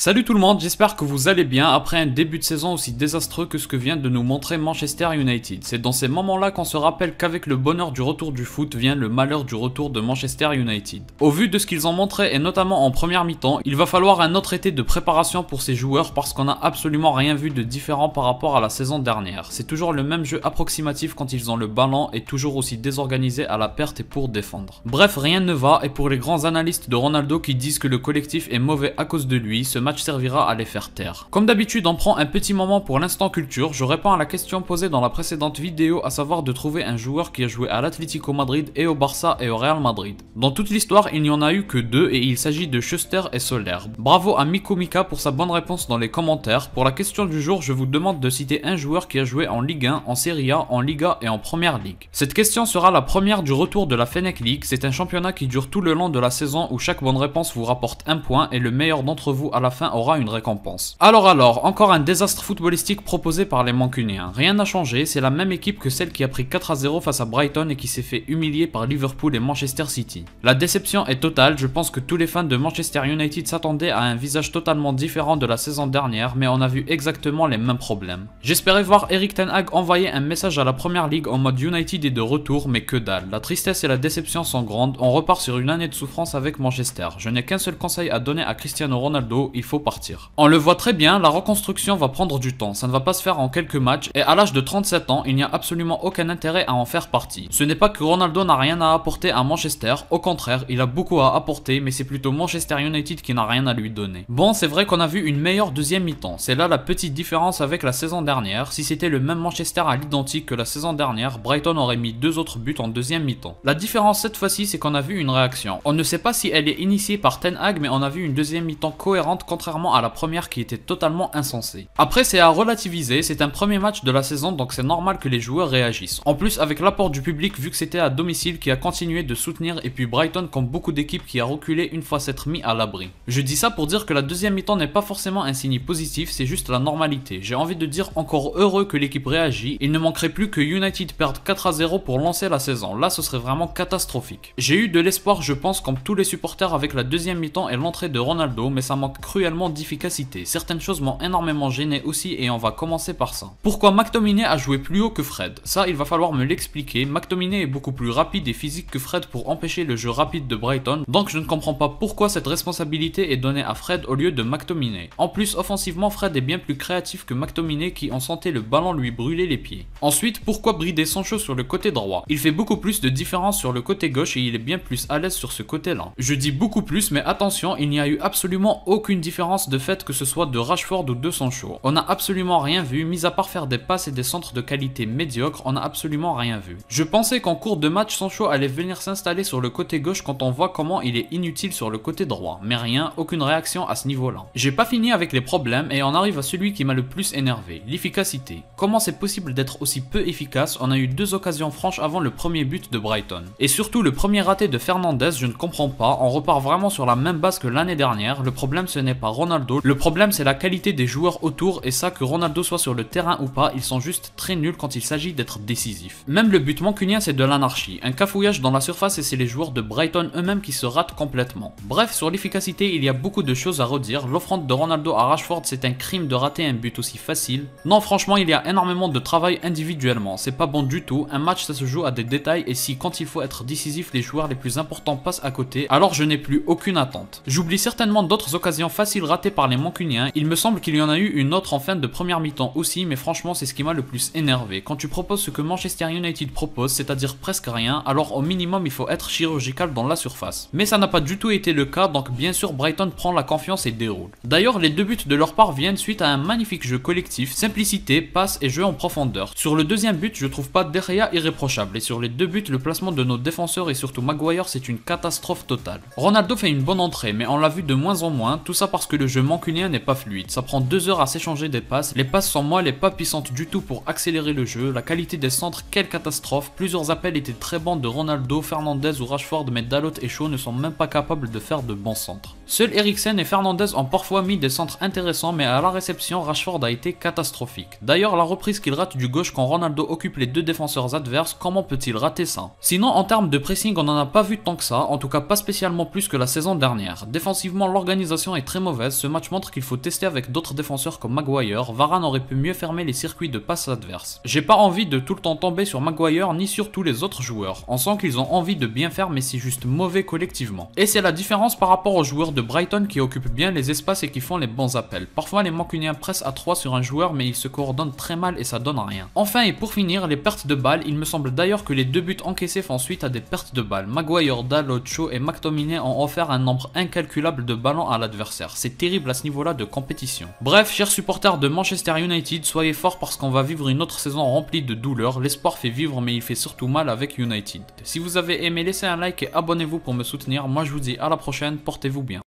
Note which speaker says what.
Speaker 1: Salut tout le monde, j'espère que vous allez bien après un début de saison aussi désastreux que ce que vient de nous montrer Manchester United. C'est dans ces moments-là qu'on se rappelle qu'avec le bonheur du retour du foot vient le malheur du retour de Manchester United. Au vu de ce qu'ils ont montré et notamment en première mi-temps, il va falloir un autre été de préparation pour ces joueurs parce qu'on n'a absolument rien vu de différent par rapport à la saison dernière. C'est toujours le même jeu approximatif quand ils ont le ballon et toujours aussi désorganisé à la perte et pour défendre. Bref, rien ne va et pour les grands analystes de Ronaldo qui disent que le collectif est mauvais à cause de lui, ce match servira à les faire taire. Comme d'habitude, on prend un petit moment pour l'instant culture. Je réponds à la question posée dans la précédente vidéo, à savoir de trouver un joueur qui a joué à l'Atlético Madrid et au Barça et au Real Madrid. Dans toute l'histoire, il n'y en a eu que deux et il s'agit de Schuster et Soler. Bravo à Miko Mika pour sa bonne réponse dans les commentaires. Pour la question du jour, je vous demande de citer un joueur qui a joué en Ligue 1, en Serie A, en Liga et en Première Ligue. Cette question sera la première du retour de la Fennec League. C'est un championnat qui dure tout le long de la saison où chaque bonne réponse vous rapporte un point et le meilleur d'entre vous à la fin aura une récompense. Alors, encore un désastre footballistique proposé par les Mancuniens. Rien n'a changé, c'est la même équipe que celle qui a pris 4-0 face à Brighton et qui s'est fait humilier par Liverpool et Manchester City. La déception est totale, je pense que tous les fans de Manchester United s'attendaient à un visage totalement différent de la saison dernière, mais on a vu exactement les mêmes problèmes. J'espérais voir Erik ten Hag envoyer un message à la Première Ligue en mode United est de retour, mais que dalle. La tristesse et la déception sont grandes, on repart sur une année de souffrance avec Manchester. Je n'ai qu'un seul conseil à donner à Cristiano Ronaldo, il faut partir. On le voit très bien, la reconstruction va prendre du temps, ça ne va pas se faire en quelques matchs et à l'âge de 37 ans, il n'y a absolument aucun intérêt à en faire partie. Ce n'est pas que Ronaldo n'a rien à apporter à Manchester, au contraire, il a beaucoup à apporter, mais c'est plutôt Manchester United qui n'a rien à lui donner. Bon, c'est vrai qu'on a vu une meilleure deuxième mi-temps, c'est là la petite différence avec la saison dernière. Si c'était le même Manchester à l'identique que la saison dernière, Brighton aurait mis 2 autres buts en deuxième mi-temps. La différence cette fois-ci, c'est qu'on a vu une réaction. On ne sait pas si elle est initiée par Ten Hag, mais on a vu une deuxième mi-temps cohérente contrairement à la première qui était totalement insensée. Après, c'est à relativiser, c'est un premier match de la saison donc c'est normal que les joueurs réagissent. En plus, avec l'apport du public vu que c'était à domicile qui a continué de soutenir et puis Brighton comme beaucoup d'équipes qui a reculé une fois s'être mis à l'abri. Je dis ça pour dire que la deuxième mi-temps n'est pas forcément un signe positif, c'est juste la normalité. J'ai envie de dire encore heureux que l'équipe réagit, il ne manquerait plus que United perde 4-0 pour lancer la saison, là ce serait vraiment catastrophique. J'ai eu de l'espoir je pense comme tous les supporters avec la deuxième mi-temps et l'entrée de Ronaldo, mais ça manque cruellement d'efficacité. Certaines choses m'ont énormément gêné aussi et on va commencer par ça. Pourquoi McTominay a joué plus haut que Fred? Ça il va falloir me l'expliquer. McTominay est beaucoup plus rapide et physique que Fred pour empêcher le jeu rapide de Brighton, donc je ne comprends pas pourquoi cette responsabilité est donnée à Fred au lieu de McTominay. En plus offensivement Fred est bien plus créatif que McTominay qui en sentait le ballon lui brûler les pieds. Ensuite pourquoi brider Sancho sur le côté droit? Il fait beaucoup plus de différence sur le côté gauche et il est bien plus à l'aise sur ce côté là. Je dis beaucoup plus mais attention il n'y a eu absolument aucune différence de fait que ce soit de Rashford ou de Sancho. On n'a absolument rien vu, mis à part faire des passes et des centres de qualité médiocre, on n'a absolument rien vu. Je pensais qu'en cours de match, Sancho allait venir s'installer sur le côté gauche quand on voit comment il est inutile sur le côté droit, mais rien, aucune réaction à ce niveau-là. J'ai pas fini avec les problèmes et on arrive à celui qui m'a le plus énervé, l'efficacité. Comment c'est possible d'être aussi peu efficace? On a eu 2 occasions franches avant le premier but de Brighton. Et surtout le premier raté de Fernandes, je ne comprends pas, on repart vraiment sur la même base que l'année dernière. Le problème ce n'est pas Ronaldo, le problème c'est la qualité des joueurs autour et ça que Ronaldo soit sur le terrain ou pas, ils sont juste très nuls quand il s'agit d'être décisifs. Même le but mancunien c'est de l'anarchie, un cafouillage dans la surface et c'est les joueurs de Brighton eux-mêmes qui se ratent complètement. Bref, sur l'efficacité il y a beaucoup de choses à redire, l'offrande de Ronaldo à Rashford c'est un crime de rater un but aussi facile. Non franchement il y a énormément de travail individuellement, c'est pas bon du tout, un match ça se joue à des détails et si quand il faut être décisif les joueurs les plus importants passent à côté, alors je n'ai plus aucune attente. J'oublie certainement d'autres occasions faciles ratées par les Mancuniens, il me semble qu'il y en a eu une autre en fin de première mi-temps aussi, mais franchement c'est ce qui m'a le plus énervé. Quand tu proposes ce que Manchester United propose, c'est-à-dire presque rien, alors au minimum il faut être chirurgical dans la surface. Mais ça n'a pas du tout été le cas, donc bien sûr Brighton prend la confiance et déroule. D'ailleurs les 2 buts de leur part viennent suite à un magnifique jeu collectif, simplicité, passe et jeu en profondeur. Sur le deuxième but je trouve pas De Gea irréprochable et sur les 2 buts le placement de nos défenseurs et surtout Maguire c'est une catastrophe totale. Ronaldo fait une bonne entrée mais on l'a vu de moins en moins, tout ça parce que le jeu mancunien n'est pas fluide, ça prend 2 heures à s'échanger des passes, les passes sont molles et pas puissantes du tout pour accélérer le jeu, la qualité des centres, quelle catastrophe, plusieurs appels étaient très bons de Ronaldo, Fernandes ou Rashford mais Dalot et Shaw ne sont même pas capables de faire de bons centres. Seuls Eriksen et Fernandes ont parfois mis des centres intéressants mais à la réception Rashford a été catastrophique. D'ailleurs la reprise qu'il rate du gauche quand Ronaldo occupe les 2 défenseurs adverses, comment peut-il rater ça? Sinon en termes de pressing on n'en a pas vu tant que ça, en tout cas pas spécialement plus que la saison dernière. Défensivement l'organisation est très mauvaise mauvaise, ce match montre qu'il faut tester avec d'autres défenseurs comme Maguire. Varane aurait pu mieux fermer les circuits de passe adverses. J'ai pas envie de tout le temps tomber sur Maguire ni sur tous les autres joueurs. On sent qu'ils ont envie de bien faire mais c'est juste mauvais collectivement. Et c'est la différence par rapport aux joueurs de Brighton qui occupent bien les espaces et qui font les bons appels. Parfois les Mancuniens pressent à 3 sur un joueur mais ils se coordonnent très mal et ça donne rien. Enfin et pour finir, les pertes de balles, il me semble d'ailleurs que les 2 buts encaissés font suite à des pertes de balles. Maguire, Dalot, Shaw et McTominay ont offert un nombre incalculable de ballons à l'adversaire. C'est terrible à ce niveau-là de compétition. Bref, chers supporters de Manchester United, soyez forts parce qu'on va vivre une autre saison remplie de douleurs. L'espoir fait vivre mais il fait surtout mal avec United. Si vous avez aimé, laissez un like et abonnez-vous pour me soutenir. Moi je vous dis à la prochaine, portez-vous bien.